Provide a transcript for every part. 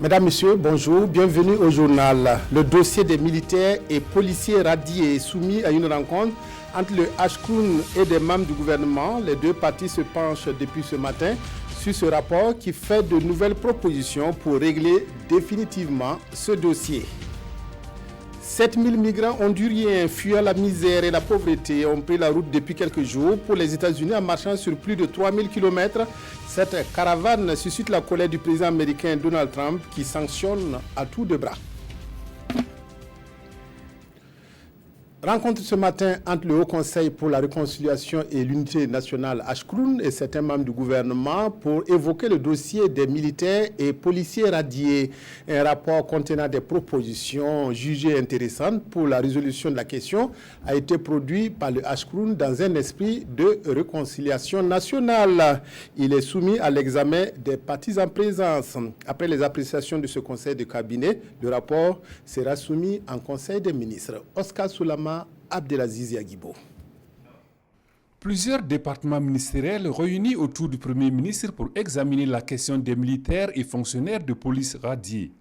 Mesdames, Messieurs, bonjour, bienvenue au journal. Le dossier des militaires et policiers radiés est soumis à une rencontre entre le Ashkroun et des membres du gouvernement. Les deux parties se penchent depuis ce matin sur ce rapport qui fait de nouvelles propositions pour régler définitivement ce dossier. 7000 migrants honduriens fuyant la misère et la pauvreté ont pris la route depuis quelques jours pour les États-Unis en marchant sur plus de 3000 km. Cette caravane suscite la colère du président américain Donald Trump qui sanctionne à tour de bras. Rencontre ce matin entre le Haut Conseil pour la réconciliation et l'unité nationale Ashkroun et certains membres du gouvernement pour évoquer le dossier des militaires et policiers radiés. Un rapport contenant des propositions jugées intéressantes pour la résolution de la question a été produit par le Ashkroun dans un esprit de réconciliation nationale. Il est soumis à l'examen des partis en présence. Après les appréciations de ce conseil de cabinet, le rapport sera soumis en conseil des ministres. Oscar Soulama, Abdelaziz Yagibo. Plusieurs départements ministériels réunis autour du Premier ministre pour examiner la question des militaires et fonctionnaires de police radiés.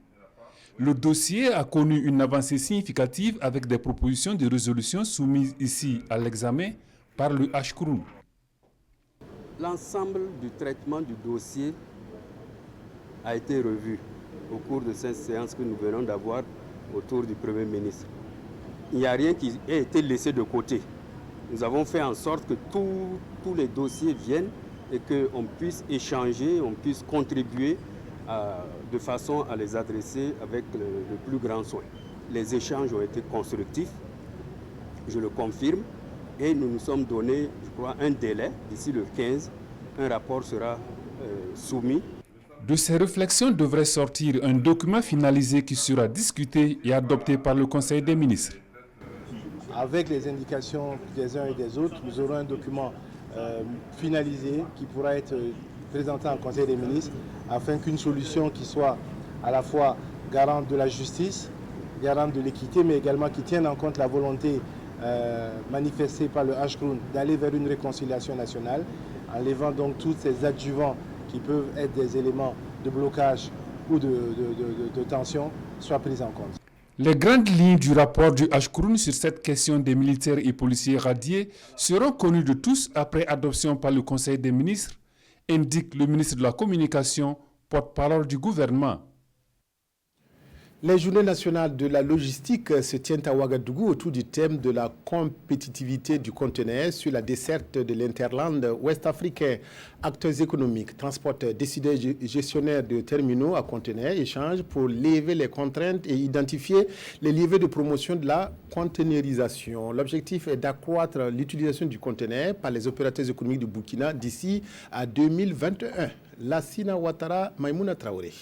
Le dossier a connu une avancée significative avec des propositions de résolution soumises ici à l'examen par le Ashkroun. L'ensemble du traitement du dossier a été revu au cours de cette séance que nous venons d'avoir autour du Premier ministre. Il n'y a rien qui ait été laissé de côté. Nous avons fait en sorte que tous les dossiers viennent et qu'on puisse échanger, on puisse contribuer de façon à les adresser avec le plus grand soin. Les échanges ont été constructifs, je le confirme, et nous nous sommes donné, je crois, un délai. D'ici le 15, un rapport sera soumis. De ces réflexions devrait sortir un document finalisé qui sera discuté et adopté par le Conseil des ministres. Avec les indications des uns et des autres, nous aurons un document finalisé qui pourra être présenté en Conseil des ministres afin qu'une solution qui soit à la fois garante de la justice, garante de l'équité, mais également qui tienne en compte la volonté manifestée par le Ashkroun d'aller vers une réconciliation nationale, enlevant donc tous ces adjuvants qui peuvent être des éléments de blocage ou de tension, soient prises en compte. Les grandes lignes du rapport du Ashkroun sur cette question des militaires et policiers radiés seront connues de tous après adoption par le Conseil des ministres, indique le ministre de la Communication, porte-parole du gouvernement. Les journées nationales de la logistique se tiennent à Ouagadougou autour du thème de la compétitivité du conteneur sur la desserte de l'interland ouest-africain. Acteurs économiques, transporteurs, décideurs gestionnaires de terminaux à conteneurs échangent pour lever les contraintes et identifier les leviers de promotion de la conteneurisation. L'objectif est d'accroître l'utilisation du conteneur par les opérateurs économiques du Burkina d'ici à 2021. Lassina Ouattara, Maïmouna Traoré.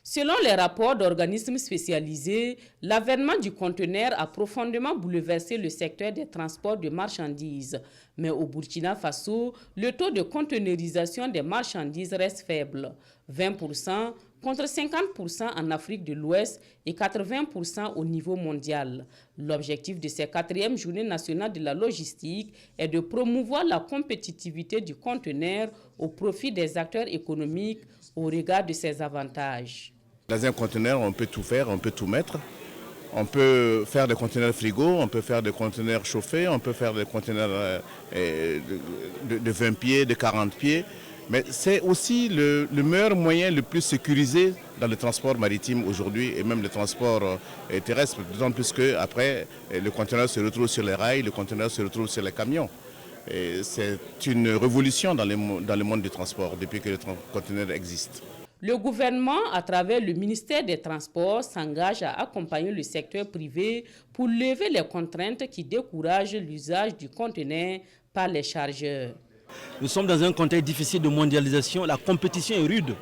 Selon les rapports d'organismes spécialisés, l'avènement du conteneur a profondément bouleversé le secteur des transports de marchandises. Mais au Burkina Faso, le taux de conteneurisation des marchandises reste faible, 20% contre 50% en Afrique de l'Ouest et 80% au niveau mondial. L'objectif de ces 4e journées nationales de la logistique est de promouvoir la compétitivité du conteneur au profit des acteurs économiques au regard de ses avantages. Dans un conteneur, on peut tout faire, on peut tout mettre. On peut faire des conteneurs frigo, on peut faire des conteneurs chauffés, on peut faire des conteneurs de 20 pieds, de 40 pieds. Mais c'est aussi le meilleur moyen, le plus sécurisé dans le transport maritime aujourd'hui et même le transport terrestre. D'autant plus qu'après, le conteneur se retrouve sur les rails, le conteneur se retrouve sur les camions. C'est une révolution dans le monde du transport depuis que le conteneur existe. Le gouvernement, à travers le ministère des Transports, s'engage à accompagner le secteur privé pour lever les contraintes qui découragent l'usage du conteneur par les chargeurs. Nous sommes dans un contexte difficile de mondialisation, la compétition est rude.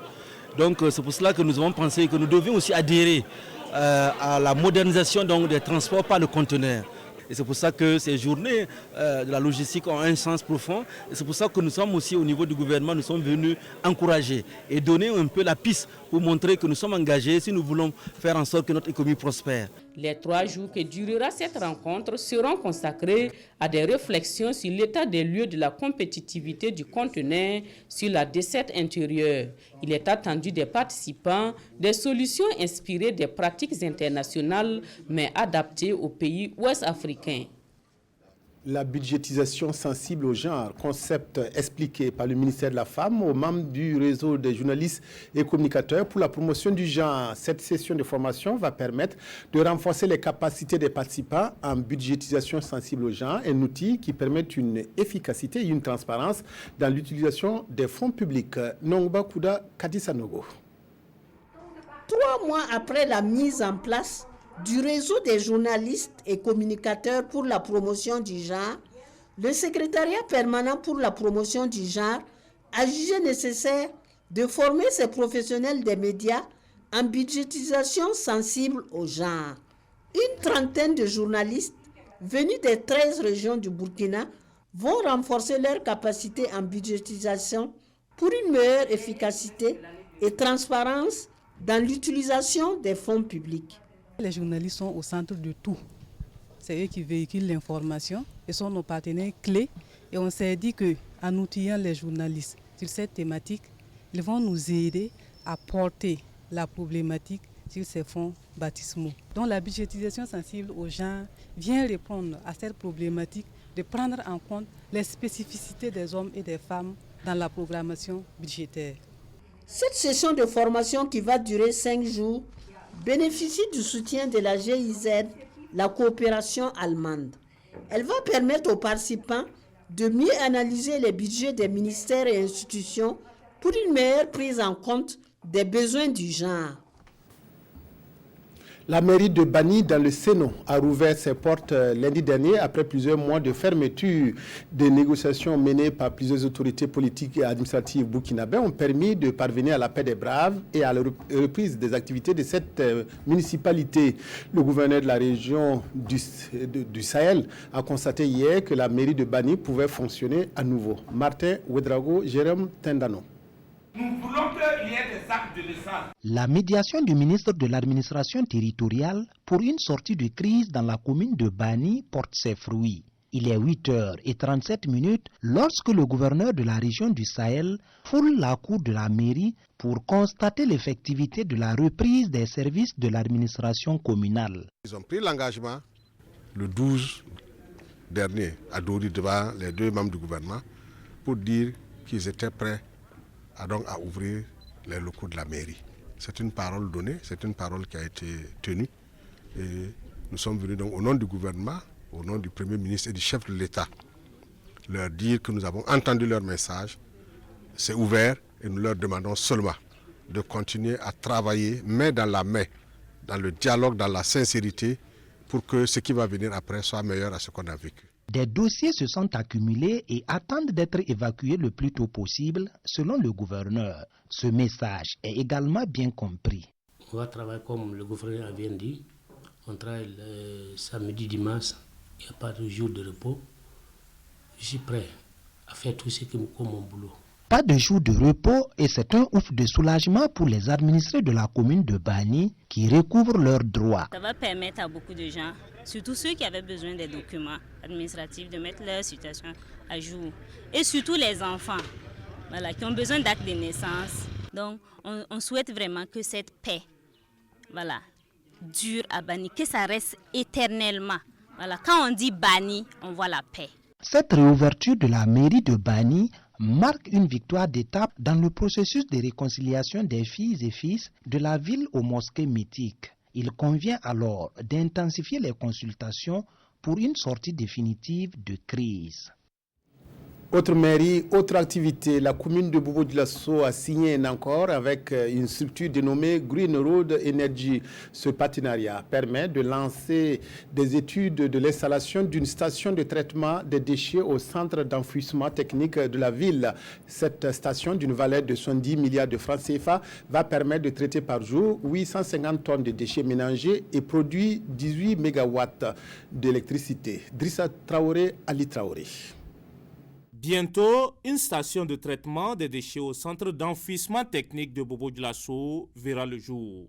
Donc c'est pour cela que nous avons pensé que nous devions aussi adhérer à la modernisation des transports par le conteneur. Et c'est pour ça que ces journées de la logistique ont un sens profond. Et c'est pour ça que nous sommes aussi au niveau du gouvernement, nous sommes venus encourager et donner un peu la piste pour montrer que nous sommes engagés si nous voulons faire en sorte que notre économie prospère. Les 3 jours que durera cette rencontre seront consacrés à des réflexions sur l'état des lieux de la compétitivité du conteneur sur la desserte intérieure. Il est attendu des participants des solutions inspirées des pratiques internationales mais adaptées aux pays ouest-africains. La budgétisation sensible au genre, concept expliqué par le ministère de la Femme aux membres du réseau des journalistes et communicateurs pour la promotion du genre. Cette session de formation va permettre de renforcer les capacités des participants en budgétisation sensible au genre, un outil qui permet une efficacité et une transparence dans l'utilisation des fonds publics. Nongba Kouda Kadisanogo. 3 mois après la mise en place du réseau des journalistes et communicateurs pour la promotion du genre, le secrétariat permanent pour la promotion du genre a jugé nécessaire de former ces professionnels des médias en budgétisation sensible au genre. Une trentaine de journalistes venus des 13 régions du Burkina vont renforcer leurs capacités en budgétisation pour une meilleure efficacité et transparence dans l'utilisation des fonds publics. Les journalistes sont au centre de tout. C'est eux qui véhiculent l'information et sont nos partenaires clés. Et on s'est dit qu'en outillant les journalistes sur cette thématique, ils vont nous aider à porter la problématique sur ces fonds baptismaux. Donc la budgétisation sensible au genre vient répondre à cette problématique de prendre en compte les spécificités des hommes et des femmes dans la programmation budgétaire. Cette session de formation qui va durer 5 jours bénéficie du soutien de la GIZ, la coopération allemande. Elle va permettre aux participants de mieux analyser les budgets des ministères et institutions pour une meilleure prise en compte des besoins du genre. La mairie de Bani, dans le Sénon, a rouvert ses portes lundi dernier après plusieurs mois de fermeture. Des négociations menées par plusieurs autorités politiques et administratives burkinabées ont permis de parvenir à la paix des braves et à la reprise des activités de cette municipalité. Le gouverneur de la région du Sahel a constaté hier que la mairie de Bani pouvait fonctionner à nouveau. Martin Ouedraogo, Jérôme Tendano. Nous voulons qu'il y ait des actes de naissance. La médiation du ministre de l'administration territoriale pour une sortie de crise dans la commune de Bani porte ses fruits. Il est 8h37 lorsque le gouverneur de la région du Sahel foule la cour de la mairie pour constater l'effectivité de la reprise des services de l'administration communale. Ils ont pris l'engagement le 12 dernier à Dori devant les 2 membres du gouvernement pour dire qu'ils étaient prêts à ouvrir les locaux de la mairie. C'est une parole donnée, c'est une parole qui a été tenue. Et nous sommes venus donc au nom du gouvernement, au nom du Premier ministre et du chef de l'État, leur dire que nous avons entendu leur message, c'est ouvert et nous leur demandons seulement de continuer à travailler main dans la main, dans le dialogue, dans la sincérité, pour que ce qui va venir après soit meilleur à ce qu'on a vécu. Des dossiers se sont accumulés et attendent d'être évacués le plus tôt possible, selon le gouverneur. Ce message est également bien compris. On va travailler comme le gouverneur a bien dit. On travaille samedi, dimanche, il n'y a pas de jour de repos. Je suis prêt à faire tout ce qui me coûte mon boulot. Pas de jour de repos et c'est un ouf de soulagement pour les administrés de la commune de Bani qui recouvrent leurs droits. Ça va permettre à beaucoup de gens, surtout ceux qui avaient besoin des documents administratifs, de mettre leur situation à jour. Et surtout les enfants, voilà, qui ont besoin d'actes de naissance. Donc on souhaite vraiment que cette paix, voilà, dure à Bani, que ça reste éternellement. Voilà, quand on dit Bani, on voit la paix. Cette réouverture de la mairie de Bani marque une victoire d'étape dans le processus de réconciliation des filles et fils de la ville aux mosquées mythiques. Il convient alors d'intensifier les consultations pour une sortie définitive de crise. Autre mairie, autre activité, la commune de Bobo-Dioulasso a signé un accord avec une structure dénommée Green Road Energy. Ce partenariat permet de lancer des études de l'installation d'une station de traitement des déchets au centre d'enfouissement technique de la ville. Cette station, d'une valeur de 70 milliards de francs CFA, va permettre de traiter par jour 850 tonnes de déchets ménagers et produire 18 mégawatts d'électricité. Drissa Traoré, Ali Traoré. Bientôt, une station de traitement des déchets au centre d'enfouissement technique de Bobo-Dioulasso verra le jour.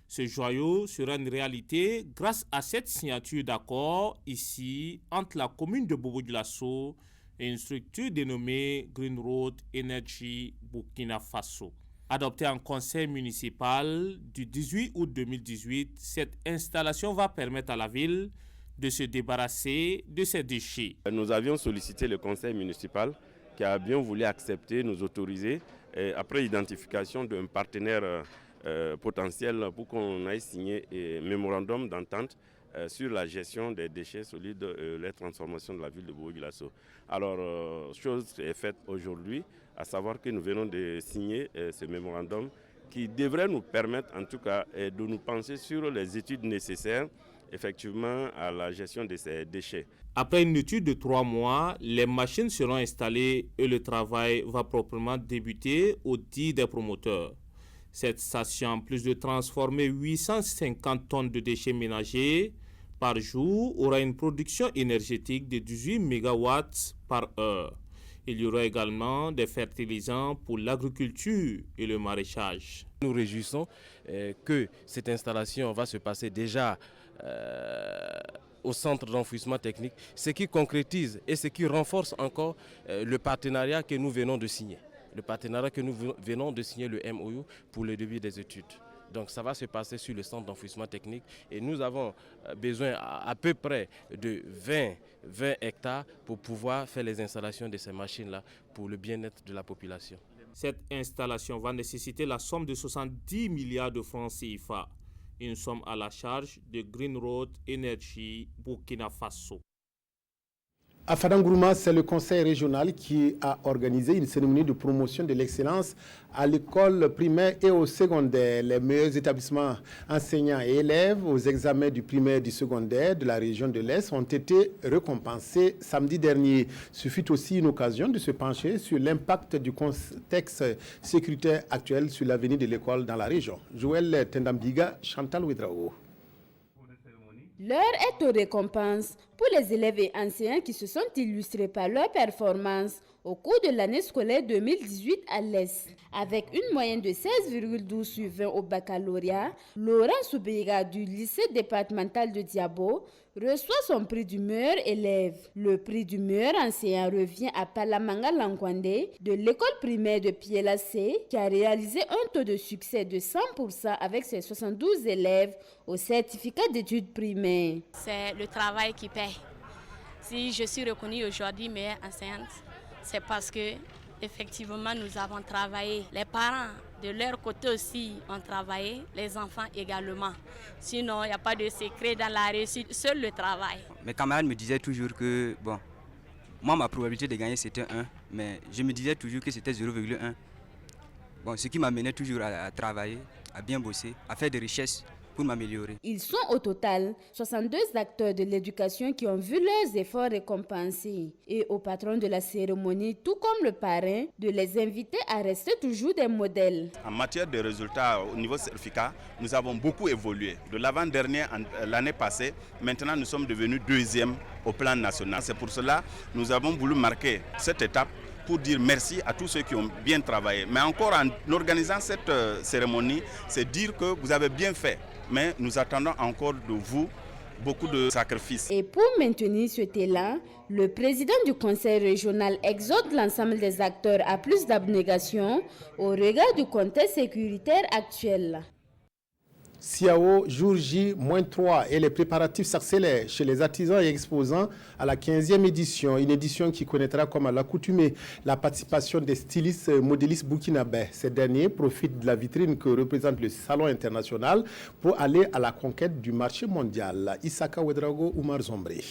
Ce joyau sera une réalité grâce à cette signature d'accord ici entre la commune de Bobo-Dioulasso et une structure dénommée Green Road Energy Burkina Faso. Adoptée en conseil municipal du 18 août 2018, cette installation va permettre à la ville de se débarrasser de ces déchets. Nous avions sollicité le conseil municipal qui a bien voulu accepter, nous autoriser, après identification d'un partenaire potentiel pour qu'on aille signer un mémorandum d'entente sur la gestion des déchets solides et les transformations de la ville de Bobo-Dioulasso. Alors, chose est faite aujourd'hui, à savoir que nous venons de signer ce mémorandum qui devrait nous permettre en tout cas de nous pencher sur les études nécessaires effectivement à la gestion de ces déchets. Après une étude de 3 mois, les machines seront installées et le travail va proprement débuter au dit des promoteurs. Cette station, en plus de transformer 850 tonnes de déchets ménagers par jour, aura une production énergétique de 18 MW par heure. Il y aura également des fertilisants pour l'agriculture et le maraîchage. Nous nous réjouissons que cette installation va se passer déjà au centre d'enfouissement technique, ce qui concrétise et ce qui renforce encore le partenariat que nous venons de signer. Le partenariat que nous venons de signer, le MOU, pour le début des études. Donc ça va se passer sur le centre d'enfouissement technique et nous avons besoin à peu près de 20 hectares pour pouvoir faire les installations de ces machines-là pour le bien-être de la population. Cette installation va nécessiter la somme de 70 milliards de francs CFA, une somme à la charge de Green Road Energy Burkina Faso. À Fadangourouma, c'est le conseil régional qui a organisé une cérémonie de promotion de l'excellence à l'école primaire et au secondaire. Les meilleurs établissements enseignants et élèves aux examens du primaire et du secondaire de la région de l'Est ont été récompensés samedi dernier. Ce fut aussi une occasion de se pencher sur l'impact du contexte sécuritaire actuel sur l'avenir de l'école dans la région. Joël Tendambiga, Chantal Ouedraogo. L'heure est aux récompenses pour les élèves et enseignants qui se sont illustrés par leur performance au cours de l'année scolaire 2018 à l'Est. Avec une moyenne de 16,12 sur 20 au baccalauréat, Laurent Soubeiga du lycée départemental de Diabo reçoit son prix du meilleur élève. Le prix du meilleur enseignant revient à Palamanga Lankwande de l'école primaire de Pielacé qui a réalisé un taux de succès de 100% avec ses 72 élèves au certificat d'études primaires. C'est le travail qui paie. Si je suis reconnue aujourd'hui meilleure enseignante, c'est parce que effectivement nous avons travaillé. Les parents de leur côté aussi ont travaillé, les enfants également. Sinon, il n'y a pas de secret dans la réussite, seul le travail. Mes camarades me disaient toujours que, bon, moi ma probabilité de gagner c'était 1, mais je me disais toujours que c'était 0,1. Bon, ce qui m'amenait toujours à travailler, à bien bosser, à faire des richesses pour m'améliorer. Ils sont au total 62 acteurs de l'éducation qui ont vu leurs efforts récompensés. Et au patron de la cérémonie, tout comme le parrain, de les inviter à rester toujours des modèles. En matière de résultats au niveau certificat, nous avons beaucoup évolué. De l'avant-dernier, l'année passée, maintenant nous sommes devenus 2e au plan national. C'est pour cela que nous avons voulu marquer cette étape pour dire merci à tous ceux qui ont bien travaillé. Mais encore en organisant cette cérémonie, c'est dire que vous avez bien fait. Mais nous attendons encore de vous beaucoup de sacrifices. Et pour maintenir cet élan, le président du conseil régional exhorte l'ensemble des acteurs à plus d'abnégation au regard du contexte sécuritaire actuel. Siao, jour J-3 et les préparatifs s'accélèrent chez les artisans et exposants à la 15e édition. Une édition qui connaîtra comme à l'accoutumée la participation des stylistes modélistes burkinabés. Ces derniers profitent de la vitrine que représente le Salon international pour aller à la conquête du marché mondial. Isaka Ouedraogo, Oumar Zombré.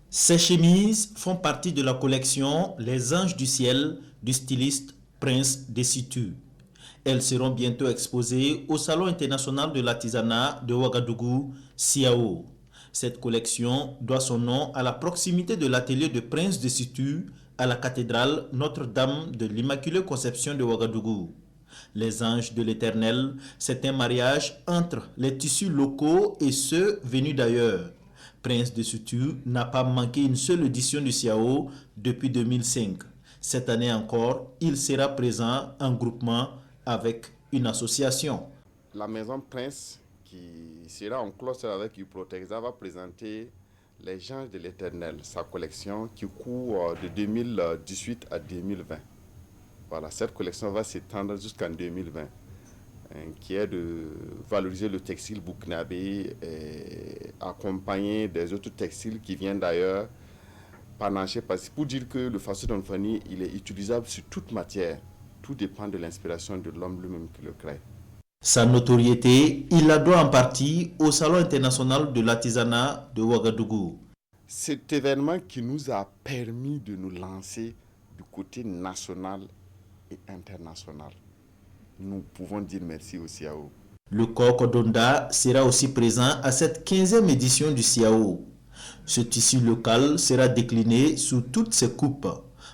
Ces chemises font partie de la collection Les Anges du Ciel du styliste Prince Desitu. Elles seront bientôt exposées au Salon international de l'artisanat de Ouagadougou, Siao. Cette collection doit son nom à la proximité de l'atelier de Prince Desitu à la cathédrale Notre-Dame de l'Immaculée Conception de Ouagadougou. Les Anges de l'Éternel, c'est un mariage entre les tissus locaux et ceux venus d'ailleurs. Prince Desitu n'a pas manqué une seule édition du Siao depuis 2005. Cette année encore, il sera présent en groupement avec une association. la maison Prince, qui sera en cloche avec Uprotexa, va présenter Les Anges de l'Éternel, sa collection qui court de 2018 à 2020. Voilà, cette collection va s'étendre jusqu'en 2020, qui est de valoriser le textile burkinabé, accompagné des autres textiles qui viennent d'ailleurs, panaché, pour dire que le Faso d'Onfani, il est utilisable sur toute matière. Tout dépend de l'inspiration de l'homme lui-même qui le crée. Sa notoriété, il la doit en partie au Salon international de l'artisanat de Ouagadougou. Cet événement qui nous a permis de nous lancer du côté national et international. Nous pouvons dire merci au CIAO. Le coq d'Onda sera aussi présent à cette 15e édition du CIAO. Ce tissu local sera décliné sous toutes ses coupes,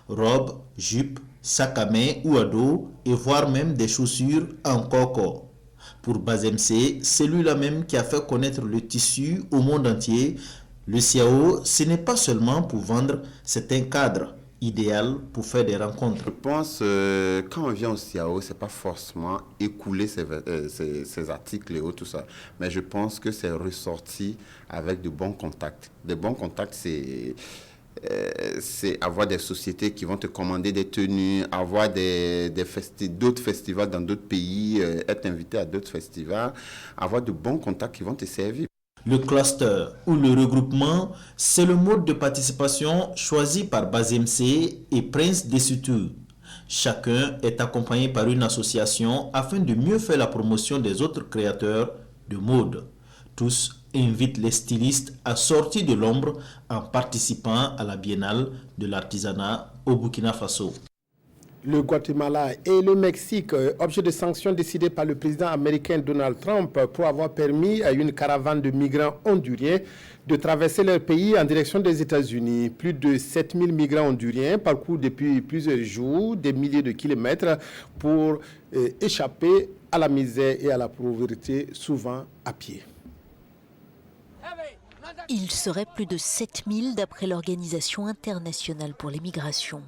robes, jupes, sacs à main ou à dos et voire même des chaussures en coco. Pour Bazemse, celui-là même qui a fait connaître le tissu au monde entier, le CIAO, ce n'est pas seulement pour vendre, c'est un cadre idéal pour faire des rencontres. Je pense quand on vient au CIAO, c'est pas forcément écouler ses articles et tout ça, mais je pense que c'est ressorti avec de bons contacts. Des bons contacts, c'est avoir des sociétés qui vont te commander des tenues, avoir d'autres festivals dans d'autres pays, être invité à d'autres festivals, avoir de bons contacts qui vont te servir. Le cluster ou le regroupement, c'est le mode de participation choisi par Bazemse et Prince Dessutu. Chacun est accompagné par une association afin de mieux faire la promotion des autres créateurs de mode. Tous invitent les stylistes à sortir de l'ombre en participant à la biennale de l'artisanat au Burkina Faso. Le Guatemala et le Mexique, objet de sanctions décidées par le président américain Donald Trump pour avoir permis à une caravane de migrants honduriens de traverser leur pays en direction des États-Unis. Plus de 7000 migrants honduriens parcourent depuis plusieurs jours des milliers de kilomètres pour échapper à la misère et à la pauvreté, souvent à pied. Il serait plus de 7000 d'après l'Organisation internationale pour les migrations.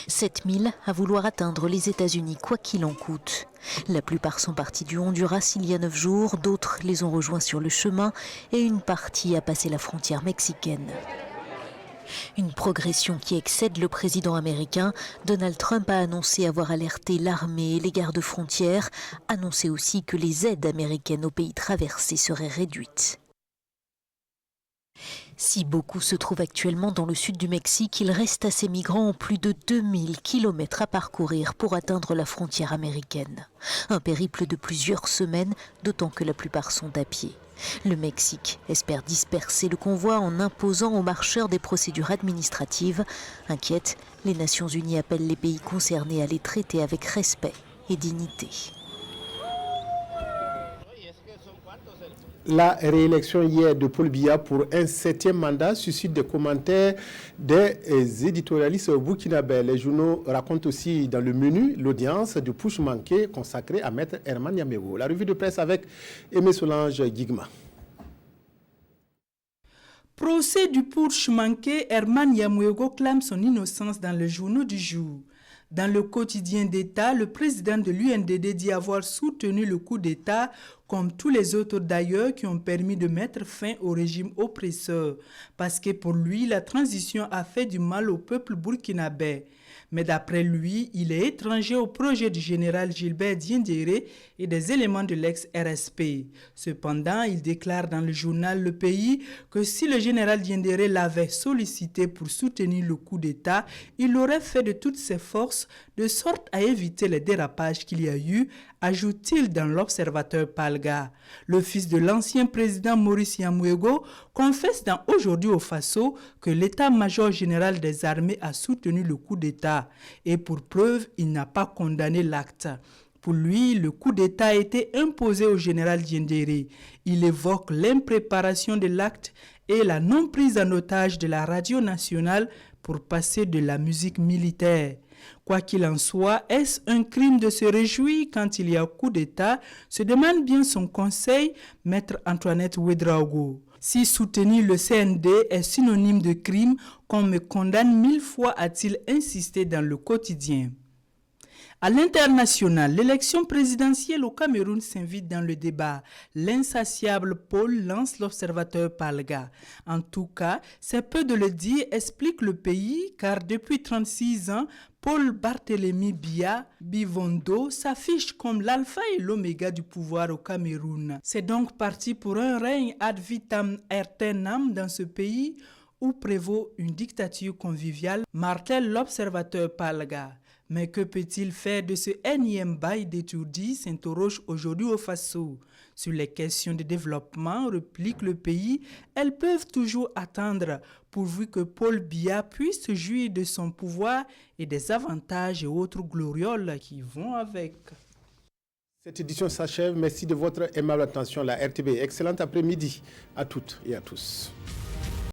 7000 à vouloir atteindre les États-Unis quoi qu'il en coûte. La plupart sont partis du Honduras il y a 9 jours, d'autres les ont rejoints sur le chemin et une partie a passé la frontière mexicaine. Une progression qui excède le président américain. Donald Trump a annoncé avoir alerté l'armée et les gardes-frontières, annoncé aussi que les aides américaines aux pays traversés seraient réduites. Si beaucoup se trouvent actuellement dans le sud du Mexique, il reste à ces migrants en plus de 2000 kilomètres à parcourir pour atteindre la frontière américaine. Un périple de plusieurs semaines, d'autant que la plupart sont à pied. Le Mexique espère disperser le convoi en imposant aux marcheurs des procédures administratives. Inquiète, les Nations Unies appellent les pays concernés à les traiter avec respect et dignité. La réélection hier de Paul Biya pour un 7e mandat suscite des commentaires des éditorialistes burkinabés. Les journaux racontent aussi dans le menu l'audience du push manqué consacrée à Maître Herman Yamego. La revue de presse avec Aimé Solange Guigma. Procès du push manqué, Herman Yamego clame son innocence dans le journaux du jour. Dans le quotidien d'État, le président de l'UNDD dit avoir soutenu le coup d'État, comme tous les autres d'ailleurs qui ont permis de mettre fin au régime oppresseur, parce que pour lui, la transition a fait du mal au peuple burkinabé. Mais d'après lui, il est étranger au projet du général Gilbert Diendéré et des éléments de l'ex-RSP. Cependant, il déclare dans le journal Le Pays que si le général Diendéré l'avait sollicité pour soutenir le coup d'État, il l'aurait fait de toutes ses forces de sorte à éviter les dérapages qu'il y a eu, ajoute-t-il dans l'Observateur Palga. Le fils de l'ancien président Maurice Yamouego confesse dans Aujourd'hui au Faso que l'état-major général des armées a soutenu le coup d'État et pour preuve, il n'a pas condamné l'acte. Pour lui, le coup d'État a été imposé au général Diendéré. Il évoque l'impréparation de l'acte et la non-prise en otage de la radio nationale pour passer de la musique militaire. Quoi qu'il en soit, est-ce un crime de se réjouir quand il y a coup d'État, se demande bien son conseil, Maître Antoinette Ouedraogo. Si soutenir le CND est synonyme de crime, qu'on me condamne 1000 fois, a-t-il insisté dans le quotidien. À l'international, l'élection présidentielle au Cameroun s'invite dans le débat. L'insatiable Paul lance l'observateur Palga. En tout cas, c'est peu de le dire, explique le pays, car depuis 36 ans, Paul Barthélémy Biya Bivondo s'affiche comme l'alpha et l'oméga du pouvoir au Cameroun. C'est donc parti pour un règne ad vitam aeternam dans ce pays où prévaut une dictature conviviale, martèle l'observateur Palga. Mais que peut-il faire de ce énième bail d'étourdi, s'interroge aujourd'hui au Faso. Sur les questions de développement, réplique le pays, elles peuvent toujours attendre, pourvu que Paul Biya puisse jouir de son pouvoir et des avantages et autres glorioles qui vont avec. Cette édition s'achève. Merci de votre aimable attention. La RTB, excellent après-midi à toutes et à tous.